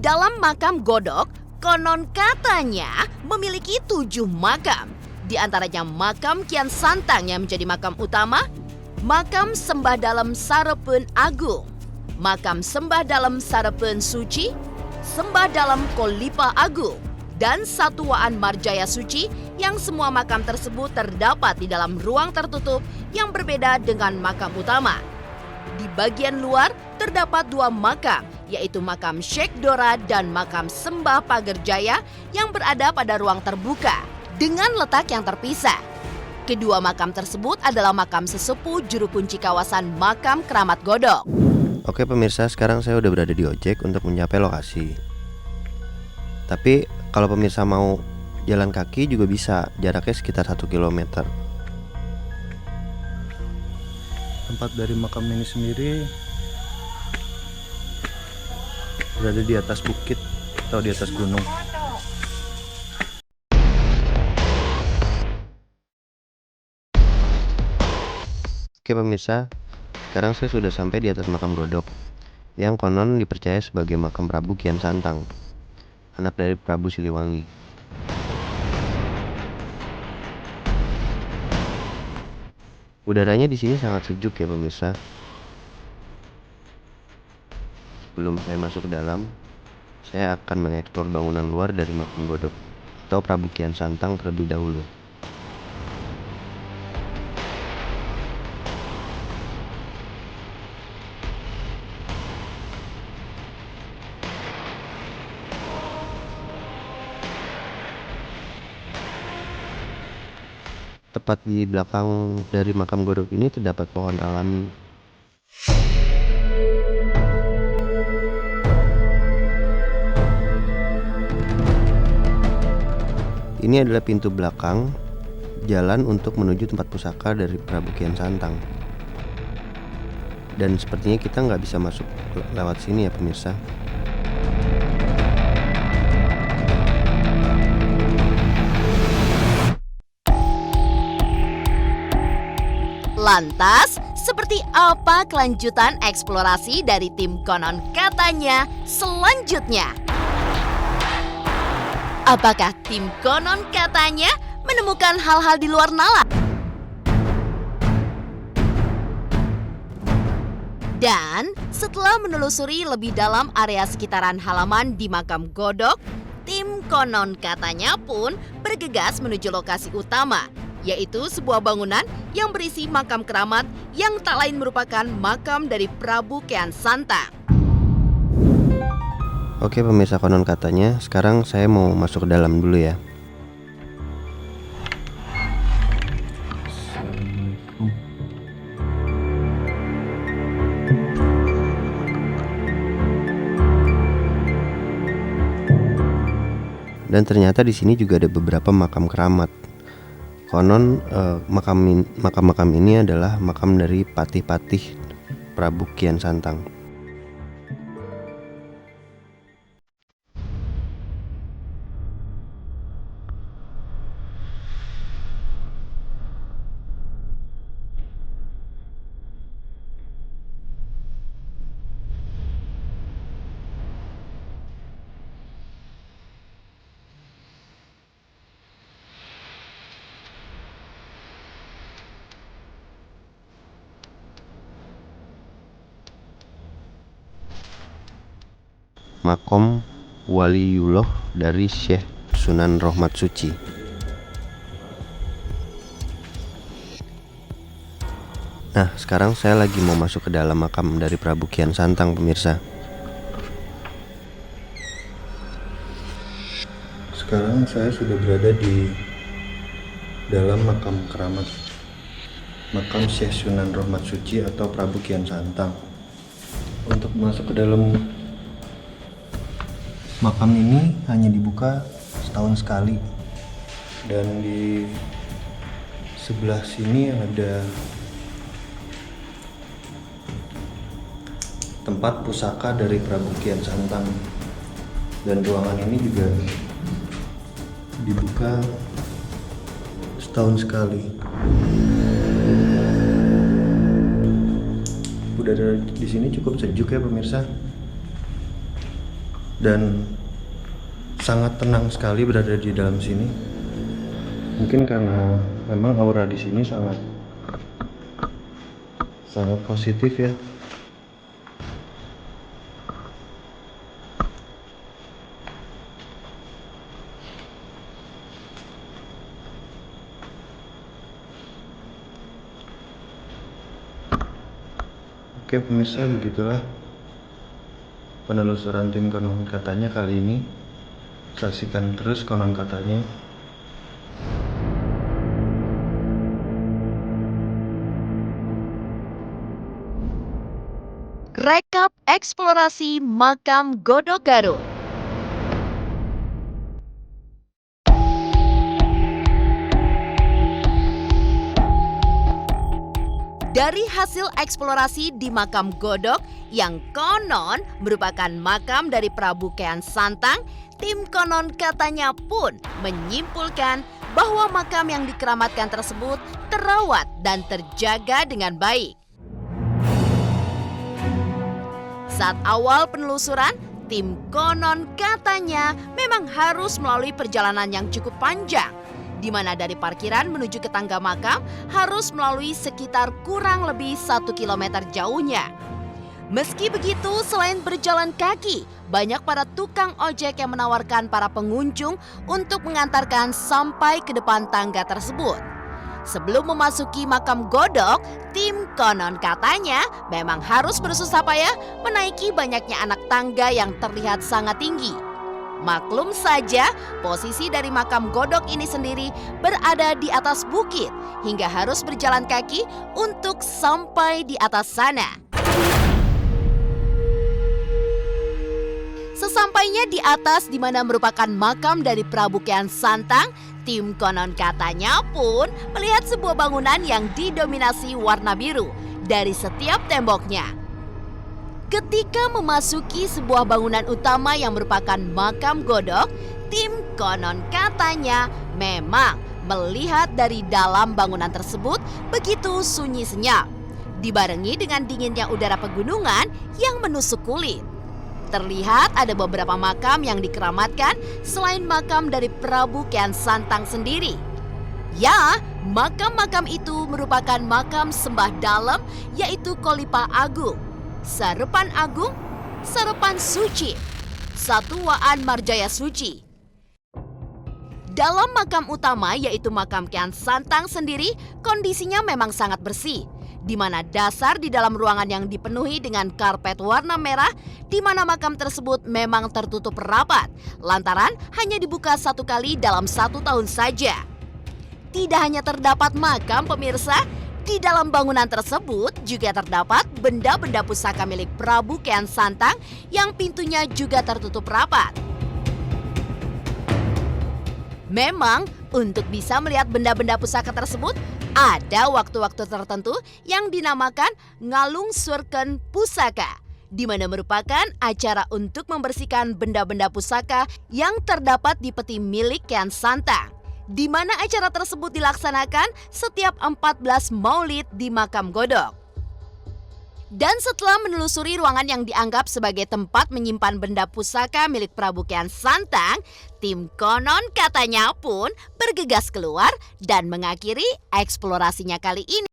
dalam makam Godok, konon katanya memiliki 7 makam. Di antaranya makam Kian Santang yang menjadi makam utama, makam Sembah Dalem Sarepeun Agung, makam Sembah Dalem Sarepeun Suci, Sembah Dalem Kolipa Agung, dan Satuwaan Marjaya Suci yang semua makam tersebut terdapat di dalam ruang tertutup yang berbeda dengan makam utama. Di bagian luar terdapat 2 makam, yaitu makam Syekh Dora dan makam Sembah Pagerjaya yang berada pada ruang terbuka dengan letak yang terpisah. Kedua makam tersebut adalah makam sesepuh juru kunci kawasan makam Keramat Godok. Oke pemirsa, sekarang saya udah berada di ojek untuk mencapai lokasi. Tapi kalau pemirsa mau jalan kaki juga bisa, jaraknya sekitar 1 km. Tempat dari makam ini sendiri berada di atas bukit atau di atas gunung. Oke pemirsa, sekarang saya sudah sampai di atas makam Godok yang konon dipercaya sebagai makam Prabu Kian Santang, anak dari Prabu Siliwangi. Udaranya di sini sangat sejuk ya pemirsa. Sebelum saya masuk ke dalam, saya akan mengeksplor bangunan luar dari makam Godok atau Prabu Kian Santang terlebih dahulu. Tepat di belakang dari makam Godok ini terdapat pohon alami. Ini adalah pintu belakang jalan untuk menuju tempat pusaka dari Prabu Kian Santang. Dan sepertinya kita nggak bisa masuk lewat sini ya pemirsa. Lantas, seperti apa kelanjutan eksplorasi dari tim konon katanya selanjutnya? Apakah tim konon katanya menemukan hal-hal di luar nalar? Dan setelah menelusuri lebih dalam area sekitaran halaman di makam Godok, tim konon katanya pun bergegas menuju lokasi utama, yaitu sebuah bangunan yang berisi makam keramat yang tak lain merupakan makam dari Prabu Kian Santang. Oke pemirsa konon katanya, sekarang saya mau masuk ke dalam dulu ya. Dan ternyata di sini juga ada beberapa makam keramat. Konon makam-makam ini adalah makam dari patih-patih Prabu Kian Santang. Makom Waliullah dari Syekh Sunan Rohmat Suci. Nah, sekarang saya lagi mau masuk ke dalam makam dari Prabu Kian Santang pemirsa. Sekarang saya sudah berada di dalam makam keramat makam Syekh Sunan Rohmat Suci atau Prabu Kian Santang. Untuk masuk ke dalam makam ini hanya dibuka setahun sekali, dan di sebelah sini ada tempat pusaka dari Prabu Kian Santang, dan ruangan ini juga dibuka setahun sekali. Udara di sini cukup sejuk ya pemirsa. dan sangat tenang sekali berada di dalam sini. Mungkin karena memang aura di sini sangat positif ya. Oke pemirsa, begitulah penelusuran tim konon katanya kali ini. Saksikan terus konon katanya. Rekap eksplorasi makam Godok Garut. Dari hasil eksplorasi di makam Godok yang konon merupakan makam dari Prabu Kian Santang, tim konon katanya pun menyimpulkan bahwa makam yang dikeramatkan tersebut terawat dan terjaga dengan baik. Saat awal penelusuran, tim konon katanya memang harus melalui perjalanan yang cukup panjang, di mana dari parkiran menuju ke tangga makam harus melalui sekitar kurang lebih 1 kilometer jauhnya. Meski begitu, selain berjalan kaki, banyak para tukang ojek yang menawarkan para pengunjung untuk mengantarkan sampai ke depan tangga tersebut. Sebelum memasuki makam Godok, tim konon katanya memang harus bersusah payah menaiki banyaknya anak tangga yang terlihat sangat tinggi. Maklum saja, posisi dari makam Godok ini sendiri berada di atas bukit hingga harus berjalan kaki untuk sampai di atas sana. Sesampainya di atas di mana merupakan makam dari Prabu Kian Santang, tim konon katanya pun melihat sebuah bangunan yang didominasi warna biru dari setiap temboknya. Ketika memasuki sebuah bangunan utama yang merupakan makam Godok, tim konon katanya memang melihat dari dalam bangunan tersebut begitu sunyi senyap, dibarengi dengan dinginnya udara pegunungan yang menusuk kulit. Terlihat ada beberapa makam yang dikeramatkan selain makam dari Prabu Kian Santang sendiri. Ya, makam-makam itu merupakan makam sembah dalam, yaitu Kolipa Agung, Sarupan Agung, Sarupan Suci, Satuwaan Marjaya Suci. Dalam makam utama yaitu makam Kian Santang sendiri, kondisinya memang sangat bersih, di mana dasar di dalam ruangan yang dipenuhi dengan karpet warna merah, di mana makam tersebut memang tertutup rapat, lantaran hanya dibuka 1 kali dalam 1 tahun saja. Tidak hanya terdapat makam pemirsa, di dalam bangunan tersebut juga terdapat benda-benda pusaka milik Prabu Kian Santang yang pintunya juga tertutup rapat. Memang untuk bisa melihat benda-benda pusaka tersebut, ada waktu-waktu tertentu yang dinamakan Ngalung Surken Pusaka, di mana merupakan acara untuk membersihkan benda-benda pusaka yang terdapat di peti milik Kian Santang, di mana acara tersebut dilaksanakan setiap 14 Maulid di makam Godok. Dan setelah menelusuri ruangan yang dianggap sebagai tempat menyimpan benda pusaka milik Prabu Kian Santang, tim konon katanya pun bergegas keluar dan mengakhiri eksplorasinya kali ini.